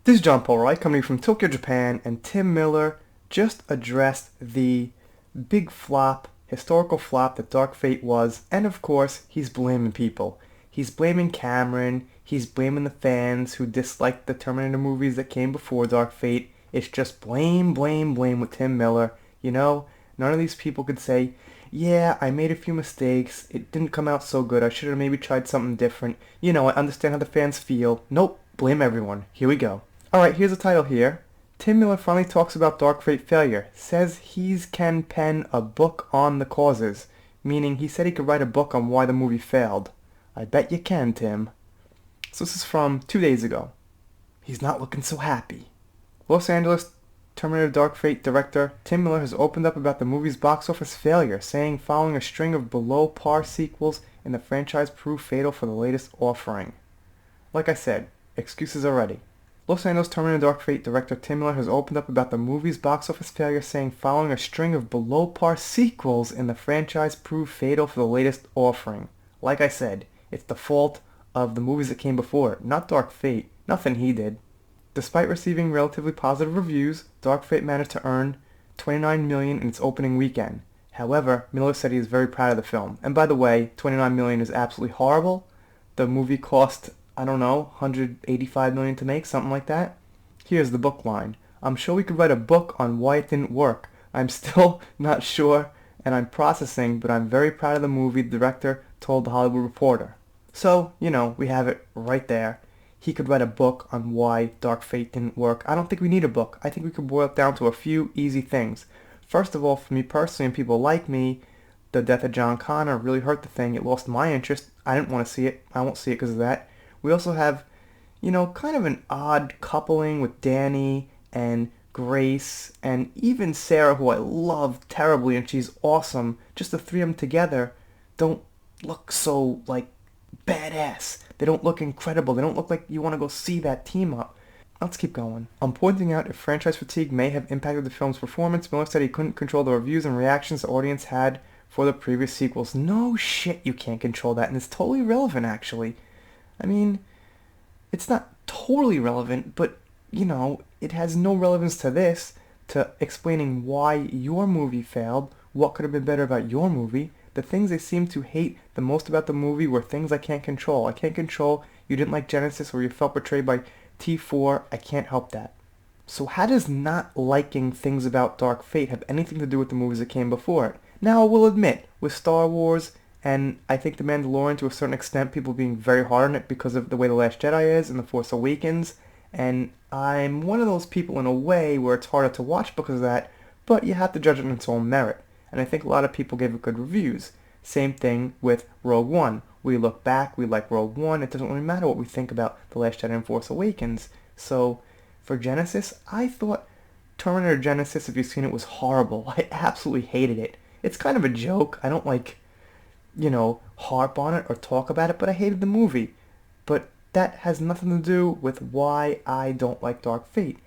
This is John Paul Wright coming from Tokyo, Japan, and Tim Miller just addressed the big flop, historical flop that Dark Fate was, and of course, he's blaming people. He's blaming Cameron, he's blaming the fans who disliked the Terminator movies that came before Dark Fate. It's just blame, blame, blame with Tim Miller. You know, none of these people could say, yeah, I made a few mistakes, it didn't come out so good, I should have maybe tried something different. You know, I understand how the fans feel. Nope, blame everyone. Here we go. Alright, here's the title here. Tim Miller finally talks about Dark Fate failure. Says he's can pen a book on the causes. Meaning he said he could write a book on why the movie failed. I bet you can, Tim. So this is from 2 days ago. He's not looking so happy. Los Angeles Terminator Dark Fate director Tim Miller has opened up about the movie's box office failure, saying following a string of below par sequels in the franchise proved fatal for the latest offering. Like I said, excuses already. Los Angeles Terminator Dark Fate director Tim Miller has opened up about the movie's box office failure, saying following a string of below-par sequels in the franchise proved fatal for the latest offering. Like I said, it's the fault of the movies that came before it, not Dark Fate. Nothing he did. Despite receiving relatively positive reviews, Dark Fate managed to earn $29 million in its opening weekend. However, Miller said he is very proud of the film. And by the way, $29 million is absolutely horrible. The movie cost, I don't know, $185 million to make, something like that. Here's the book line. I'm sure we could write a book on why it didn't work. I'm still not sure, and I'm processing, but I'm very proud of the movie, the director told The Hollywood Reporter. So, you know, we have it right there. He could write a book on why Dark Fate didn't work. I don't think we need a book. I think we could boil it down to a few easy things. First of all, for me personally and people like me, the death of John Connor really hurt the thing. It lost my interest. I didn't want to see it. I won't see it because of that. We also have, you know, kind of an odd coupling with Danny and Grace and even Sarah, who I love terribly and she's awesome. Just the three of them together don't look so, like, badass. They don't look incredible. They don't look like you want to go see that team up. Let's keep going. I'm pointing out if franchise fatigue may have impacted the film's performance. Miller said he couldn't control the reviews and reactions the audience had for the previous sequels. No shit, you can't control that, and it's totally relevant, actually. I mean, it's not totally relevant, but, you know, it has no relevance to this, to explaining why your movie failed, what could have been better about your movie. The things they seem to hate the most about the movie were things I can't control. I can't control you didn't like Genesis or you felt betrayed by T4. I can't help that. So how does not liking things about Dark Fate have anything to do with the movies that came before it? Now, I will admit, with Star Wars and I think The Mandalorian to a certain extent, people being very hard on it because of the way The Last Jedi is and The Force Awakens, and I'm one of those people in a way where it's harder to watch because of that, but you have to judge it on its own merit. And I think a lot of people gave it good reviews. Same thing with Rogue One. We look back, we like Rogue One. It doesn't really matter what we think about The Last Jedi and Force Awakens. So, for Genesis, I thought Terminator Genesis, if you've seen it, was horrible. I absolutely hated it. It's kind of a joke. I don't like, you know, harp on it or talk about it, but I hated the movie. But that has nothing to do with why I don't like Dark Fate.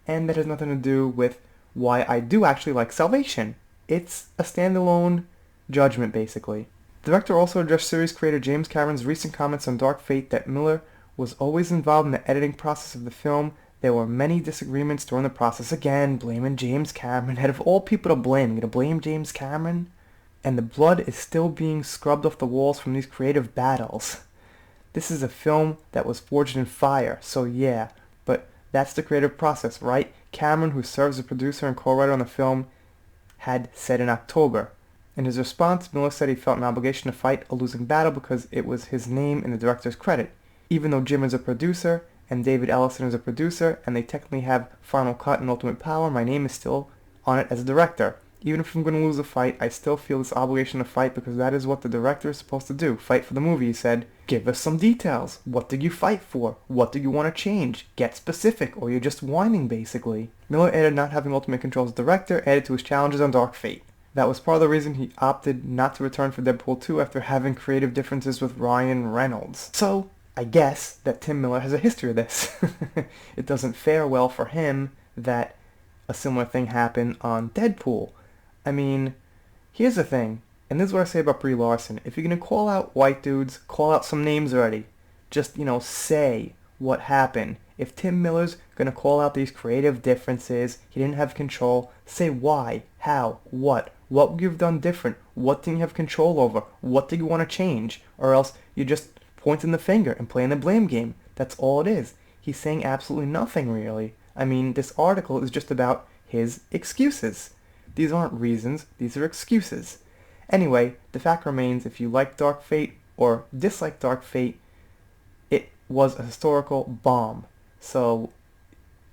And that has nothing to do with why I do actually like Salvation. It's a standalone judgment, basically. The director also addressed series creator James Cameron's recent comments on Dark Fate that Miller was always involved in the editing process of the film. There were many disagreements during the process. Again, blaming James Cameron. Head of all people to blame. You're gonna blame James Cameron? And the blood is still being scrubbed off the walls from these creative battles. This is a film that was forged in fire, so yeah, but that's the creative process, right? Cameron, who serves as producer and co-writer on the film, had said in October. In his response, Miller said he felt an obligation to fight a losing battle because it was his name in the director's credit. Even though Jim is a producer and David Ellison is a producer and they technically have final cut and ultimate power, my name is still on it as a director. Even if I'm going to lose a fight, I still feel this obligation to fight because that is what the director is supposed to do. Fight for the movie, he said. Give us some details. What do you fight for? What do you want to change? Get specific, or you're just whining, basically. Miller added not having ultimate control as director added to his challenges on Dark Fate. That was part of the reason he opted not to return for Deadpool 2 after having creative differences with Ryan Reynolds. So, I guess that Tim Miller has a history of this. It doesn't fare well for him that a similar thing happened on Deadpool. I mean, here's the thing, and this is what I say about Brie Larson. If you're going to call out white dudes, call out some names already. Just, you know, say what happened. If Tim Miller's gonna call out these creative differences, he didn't have control, say why, how, what would you have done different? What didn't you have control over? What did you want to change? Or else you're just pointing the finger and playing the blame game. That's all it is. He's saying absolutely nothing really. I mean, this article is just about his excuses. These aren't reasons, these are excuses. Anyway, the fact remains, if you like Dark Fate or dislike Dark Fate, it was a historical bomb. So,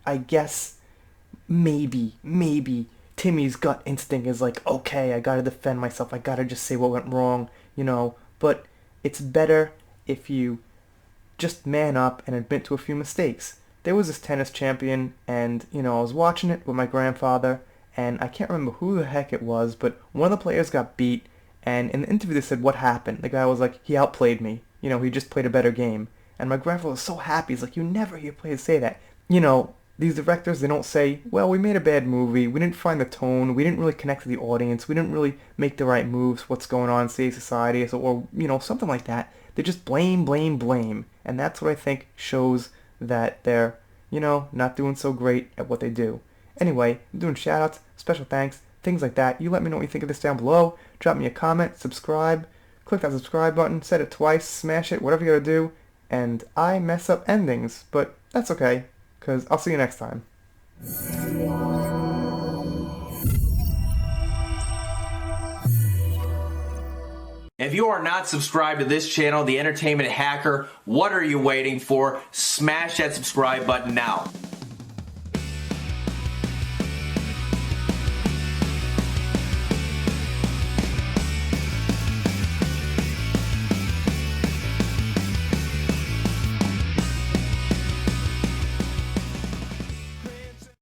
I guess maybe Timmy's gut instinct is like, okay, I gotta defend myself, I gotta just say what went wrong, but it's better if you just man up and admit to a few mistakes. There was this tennis champion, and, I was watching it with my grandfather, and I can't remember who the heck it was, but one of the players got beat, and in the interview they said, what happened? The guy was like, he outplayed me. He just played a better game. And my grandfather was so happy. He's like, you never hear players say that. These directors, they don't say, well, we made a bad movie, we didn't find the tone, we didn't really connect to the audience, we didn't really make the right moves, what's going on in today's society, or something like that. They just blame. And that's what I think shows that they're, not doing so great at what they do. Anyway, I'm doing shoutouts, special thanks, things like that. You let me know what you think of this down below. Drop me a comment, subscribe, click that subscribe button, set it twice, smash it, whatever you gotta do. And I mess up endings, but that's okay, because I'll see you next time. If you are not subscribed to this channel, The Entertainment Hacker, what are you waiting for? Smash that subscribe button now.